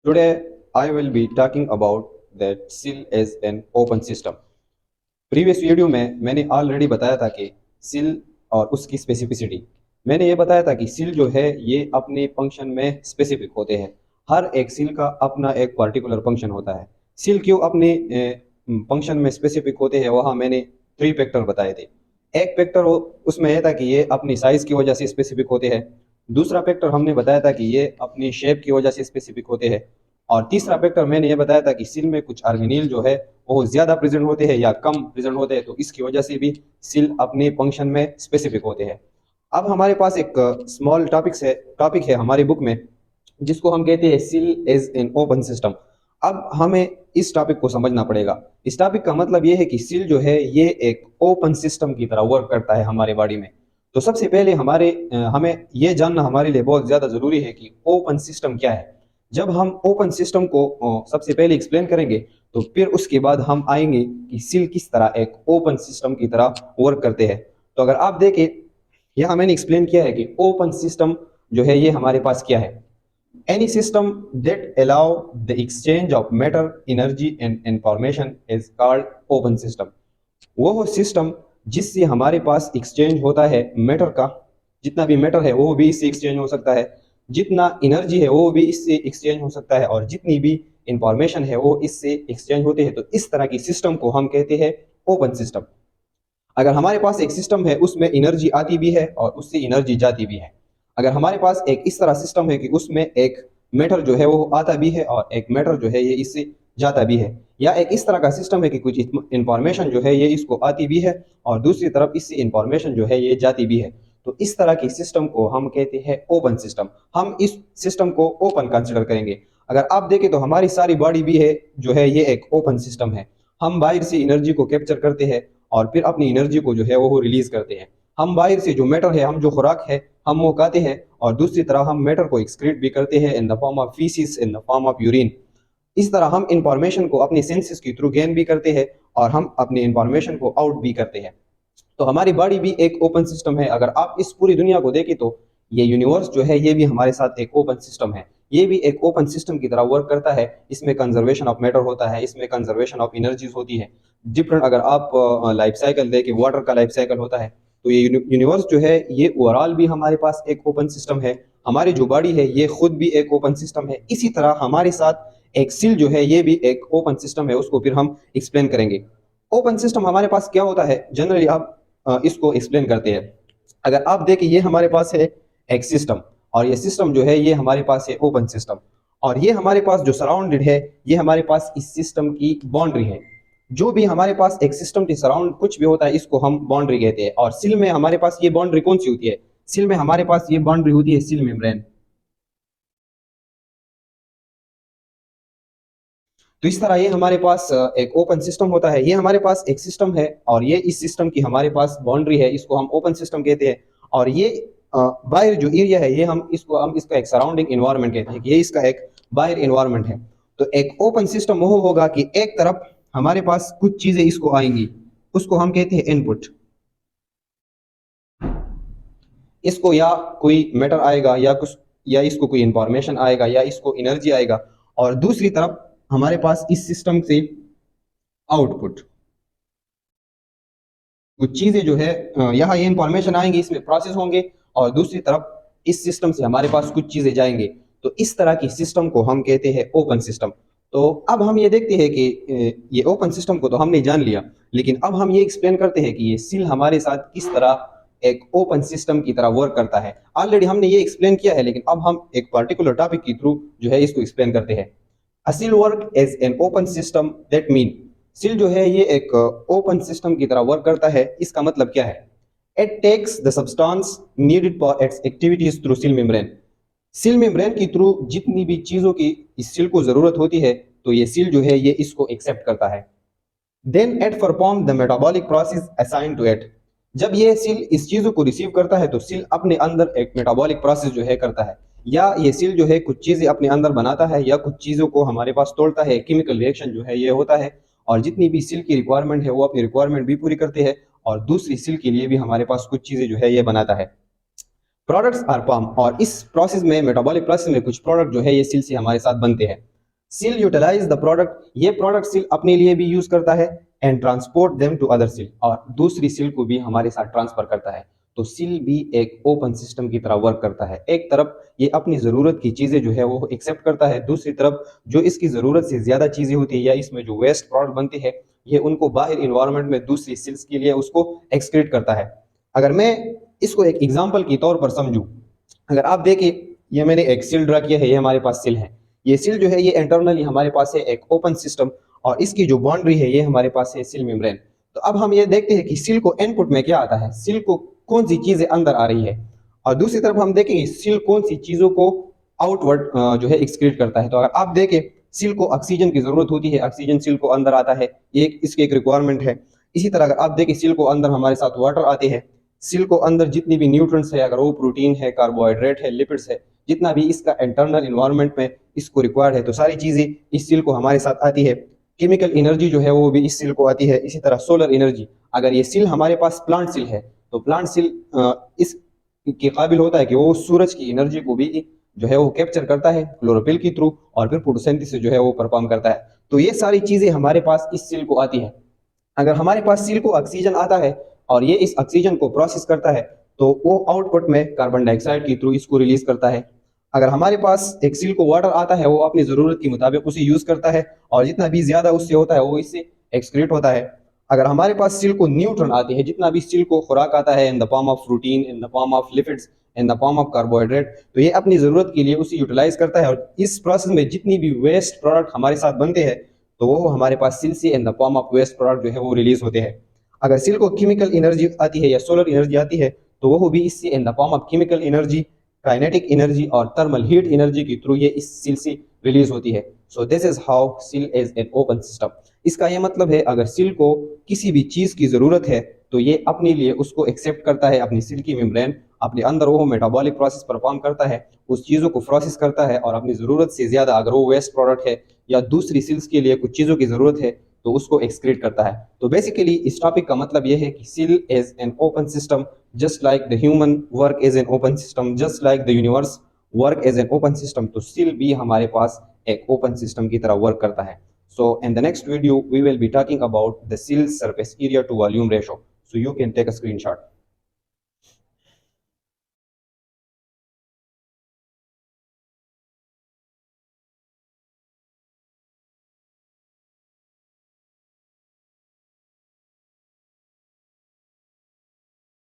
Today, I will be talking about that SIL as an open system. Previous video में मैंने already बताया था कि सिल और उसकी स्पेसिफिसिटी। मैंने ये बताया था कि सिल जो है ये अपने फंक्शन में स्पेसिफिक होते हैं। हर एक सिल का अपना एक पर्टिकुलर फंक्शन होता है। सिल क्यों अपने फंक्शन में स्पेसिफिक होते हैं वहाँ मैंने 3 फैक्टर बताए थे। एक फैक्टर उसमें यह था कि ये अपनी साइज की वजह से स्पेसिफिक होते हैं। दूसरा फैक्टर हमने बताया था कि ये अपनी शेप की वजह से स्पेसिफिक होते हैं। और तीसरा फैक्टर मैंने ये बताया था कि सिल में कुछ आर्गेनिल जो है वो ज्यादा प्रेजेंट होते हैं या कम प्रेजेंट होते हैं, तो इसकी वजह से भी सिल अपने फंक्शन में स्पेसिफिक होते हैं। अब हमारे पास एक स्मॉल टॉपिक है हमारी बुक में, जिसको हम कहते हैं सिल एज एन ओपन सिस्टम। अब हमें इस टॉपिक को समझना पड़ेगा। इस टॉपिक का मतलब ये है कि सिल जो है ये एक ओपन सिस्टम की तरह वर्क करता है हमारे बॉडी में। तो सबसे पहले हमें ये जानना हमारे लिए बहुत ज्यादा जरूरी है कि ओपन सिस्टम क्या है। जब हम ओपन सिस्टम को सबसे पहले एक्सप्लेन करेंगे, तो फिर उसके बाद हम आएंगे कि सिल किस तरह एक ओपन सिस्टम की तरह वर्क करते हैं। तो अगर आप देखें, यहाँ मैंने एक्सप्लेन किया है कि ओपन सिस्टम जो है ये हमारे पास क्या है। Any system that allow the exchange of matter, energy and information is called open system. वो सिस्टम जिससे हमारे पास एक्सचेंज होता है मैटर का, जितना भी मैटर है वो भी इससे एक्सचेंज हो सकता है, जितना एनर्जी है वो भी इससे एक्सचेंज हो सकता है, और जितनी भी इंफॉर्मेशन है वो इससे एक्सचेंज होते हैं। तो इस तरह की सिस्टम को हम कहते हैं ओपन सिस्टम। अगर हमारे पास एक सिस्टम है उसमें एनर्जी आती भी है और उससे एनर्जी जाती भी है। अगर हमारे पास एक इस तरह सिस्टम है कि उसमें एक मैटर जो है वो आता भी है और एक मैटर जो है ये इससे जाता भी है, या एक इस तरह का सिस्टम है कि कुछ इंफॉर्मेशन जो है ये इसको आती भी है और दूसरी तरफ इससे इंफॉर्मेशन जो है ये जाती भी है, तो इस तरह की सिस्टम को हम कहते हैं ओपन सिस्टम। हम इस सिस्टम को ओपन कंसिडर करेंगे। अगर आप देखें तो हमारी सारी बॉडी भी है जो है ये एक ओपन सिस्टम है। हम बाहर से एनर्जी को कैप्चर करते हैं और फिर अपनी एनर्जी को जो है वो रिलीज करते हैं। हम बाहर से जो मैटर है, हम जो खुराक है हम वो खाते हैं, और दूसरी तरफ हम मैटर को एक्सक्रीट भी करते हैं in the form of faeces, in the form of urine. इस तरह हम इंफॉर्मेशन को अपने सेंसेस के थ्रू गेन भी करते हैं और हम अपनी इंफॉर्मेशन को आउट भी करते हैं। तो हमारी बॉडी भी एक ओपन सिस्टम है। अगर आप इस पूरी दुनिया को देखें तो ये यूनिवर्स जो है ये भी हमारे साथ एक ओपन सिस्टम है। ये भी एक ओपन सिस्टम की तरह वर्क करता है। इसमें कंजर्वेशन ऑफ मैटर होता है, इसमें कंजर्वेशन ऑफ एनर्जीज होती है। डिफरेंट अगर आप लाइफ साइकिल देखें, वाटर का लाइफ साइकिल होता है। तो ये यूनिवर्स जो है ये ओवरऑल भी हमारे पास एक ओपन सिस्टम है। हमारी जो बॉडी है ये खुद भी एक ओपन सिस्टम है। इसी तरह हमारे साथ एक सेल जो है ये भी एक ओपन सिस्टम है, उसको फिर हम एक्सप्लेन करेंगे। ओपन सिस्टम हमारे पास क्या होता है जनरली, आप इसको एक्सप्लेन करते हैं। अगर आप देखें ये हमारे पास है एक सिस्टम, और ये सिस्टम जो है ये हमारे पास है ओपन सिस्टम, और ये हमारे पास जो सराउंडेड है ये हमारे पास इस सिस्टम की बाउंड्री है। जो भी हमारे पास एक सिस्टम के सराउंड कुछ भी होता है इसको हम बाउंड्री कहते हैं। और सिल में हमारे पास ये बाउंड्री कौन सी होती है? सिल में हमारे पास ये बाउंड्री होती है सिल मेम्ब्रेन। तो इस तरह ये हमारे पास एक ओपन सिस्टम होता है। ये हमारे पास एक सिस्टम है और ये इस सिस्टम की हमारे पास बाउंड्री है, इसको हम ओपन सिस्टम कहते हैं। और ये बाहर जो एरिया है ये हम इसका एक सराउंडिंग इन्वायरमेंट कहते हैं कि ये इसका एक बाहर इन्वायरमेंट है। तो एक ओपन सिस्टम वो होगा कि एक तरफ हमारे पास कुछ चीजें इसको आएंगी, उसको हम कहते हैं इनपुट। इसको या कोई मैटर आएगा या कुछ, या इसको कोई इंफॉर्मेशन आएगा या इसको एनर्जी आएगा, और दूसरी तरफ हमारे पास इस सिस्टम से आउटपुट कुछ चीजें जो है यहाँ ये इंफॉर्मेशन आएंगे, इसमें प्रोसेस होंगे, और दूसरी तरफ इस सिस्टम से हमारे पास कुछ चीजें जाएंगे। तो इस तरह की सिस्टम को हम कहते हैं ओपन सिस्टम। तो अब हम ये देखते हैं कि ये ओपन सिस्टम को तो हमने जान लिया, लेकिन अब हम ये एक्सप्लेन करते हैं कि ये सिल हमारे साथ किस तरह एक ओपन सिस्टम की तरह वर्क करता है। ऑलरेडी हमने ये एक्सप्लेन किया है, लेकिन अब हम एक पर्टिकुलर टॉपिक के थ्रू जो है इसको एक्सप्लेन करते हैं। A seal work as an open system, that mean seal जो है ये एक ओपन सिस्टम की तरह वर्क करता है। इसका मतलब क्या है? It takes the substance needed for its activities through cell membrane. Cell membrane के थ्रू जितनी भी चीजों की इस सील को जरूरत होती है, तो ये सील जो है ये इसको एक्सेप्ट करता है। Then it perform the metabolic process assign to it. जब ये सील इस चीजों को रिसीव करता है तो सील अपने अंदर एक मेटाबॉलिक प्रोसेस जो है करता है, या ये सील जो है कुछ चीजें अपने अंदर बनाता है या कुछ चीजों को हमारे पास तोड़ता है। केमिकल रिएक्शन जो है ये होता है, और जितनी भी सील की रिक्वायरमेंट है वो अपनी रिक्वायरमेंट भी पूरी करते हैं, और दूसरी सील के लिए भी हमारे पास कुछ चीजें जो है ये बनाता है। प्रोडक्ट्स आर फॉर्म, और इस प्रोसेस में, मेटाबॉलिक प्रोसेस में कुछ प्रोडक्ट जो है ये सील से हमारे साथ बनते हैं। Seal utilize the product, ये प्रोडक्ट सील अपने लिए भी यूज करता है and transport them to other cell, और दूसरी सील को भी हमारे साथ ट्रांसफर करता है। तो सील भी एक ओपन सिस्टम की तरह वर्क करता है। एक तरफ ये अपनी जरूरत की चीजें जो है वो एक्सेप्ट करता है, दूसरी तरफ जो इसकी जरूरत से ज्यादा चीजें होती है या इसमें जो वेस्ट प्रोडक्ट बनती है ये उनको बाहर इन्वायरमेंट में दूसरी सील्स के लिए उसको एक्सक्रीट करता है। अगर मैं इसको एक एग्जाम्पल के तौर पर समझूं, अगर आप देखें ये मैंने एक सील ड्रा किया है, ये हमारे पास सील है। ये सील जो है ये इंटरनली हमारे पास है एक ओपन सिस्टम, और इसकी जो बाउंड्री है ये हमारे पास है सील मेम्ब्रेन। तो अब हम ये देखते हैं कि सील को इनपुट में क्या आता है, सील को कौन सी चीजें अंदर आ रही है, और दूसरी तरफ हम देखेंगे सील कौन सी चीजों को आउटवर्ड जो है एक्सक्रीट करता है। तो अगर आप देखें सील को ऑक्सीजन की जरूरत होती है, ऑक्सीजन सील को अंदर आता है, ये इसकी एक रिक्वायरमेंट है। इसी तरह अगर आप देखें सील को अंदर हमारे साथ वाटर आते हैं, सील को अंदर जितनी भी न्यूट्रिएंट्स है, अगर वो प्रोटीन है, कार्बोहाइड्रेट है, लिपिड्स है, जितना भी इसका इंटरनल इन्वायरमेंट में इसको रिक्वायर्ड है, तो सारी चीजें इस सील को हमारे साथ आती है। केमिकल एनर्जी जो है वो भी इस सील को आती है। इसी तरह सोलर एनर्जी, अगर ये सील हमारे पास प्लांट सील है तो प्लांट सील इस के काबिल होता है कि वो सूरज की एनर्जी को भी जो है वो कैप्चर करता है क्लोरोफिल के थ्रू, और फिर फोटोसिंथेसिस जो है वो परफॉर्म करता है। तो ये सारी चीजें हमारे पास इस सील को आती है। अगर हमारे पास सील को ऑक्सीजन आता है और ये इस ऑक्सीजन को प्रोसेस करता है तो वो आउटपुट में कार्बन डाइऑक्साइड के थ्रू इसको रिलीज करता है। अगर हमारे पास एक सील को वाटर आता है वो अपनी जरूरत के मुताबिक उसे यूज करता है, और जितना भी ज्यादा उससे होता है वो इससे एक्सक्रीट होता है। अगर हमारे पास सील को न्यूट्रॉन आते हैं, जितना भी सील को खुराक आता है इन the form of protein, in the form of lipids, in the form of carbohydrate, तो ये अपनी जरूरत के लिए उसे यूटिलाइज करता है, और इस प्रोसेस में जितनी भी वेस्ट प्रोडक्ट हमारे साथ बनते हैं तो वो हमारे पास सील से in the form of waste product जो है वो रिलीज होते हैं। अगर सील को केमिकल एनर्जी आती है या सोलर एनर्जी आती है तो वो भी इससे इन the form of chemical energy, kinetic energy और थर्मल हीट एनर्जी के थ्रू ये इस सील से रिलीज होती है। So this is how seal is an open system. इसका ये मतलब है अगर सील को किसी भी चीज की जरूरत है तो ये अपने लिए उसको एक्सेप्ट करता है, अपनी सील की मेम्ब्रेन अपने अंदर वो मेटाबॉलिक प्रोसेस परफॉर्म करता है, उस चीज़ों को प्रोसेस करता है, और अपनी ज़रूरत से ज़्यादा अगर वो वेस्ट प्रोडक्ट है या दूसरी सील्स के लिए कुछ चीज़ों की ज़रूरत है तो उसको एक्सक्रीट करता है। तो बेसिकली इस टॉपिक का मतलब यह है कि seal is an open system, just like the human work is an open system, just like the universe work is an open system. तो सील भी हमारे पास एक ओपन सिस्टम की तरह वर्क करता है। So in the next video, we will be talking about the seal surface area to volume ratio. So you can take a screenshot.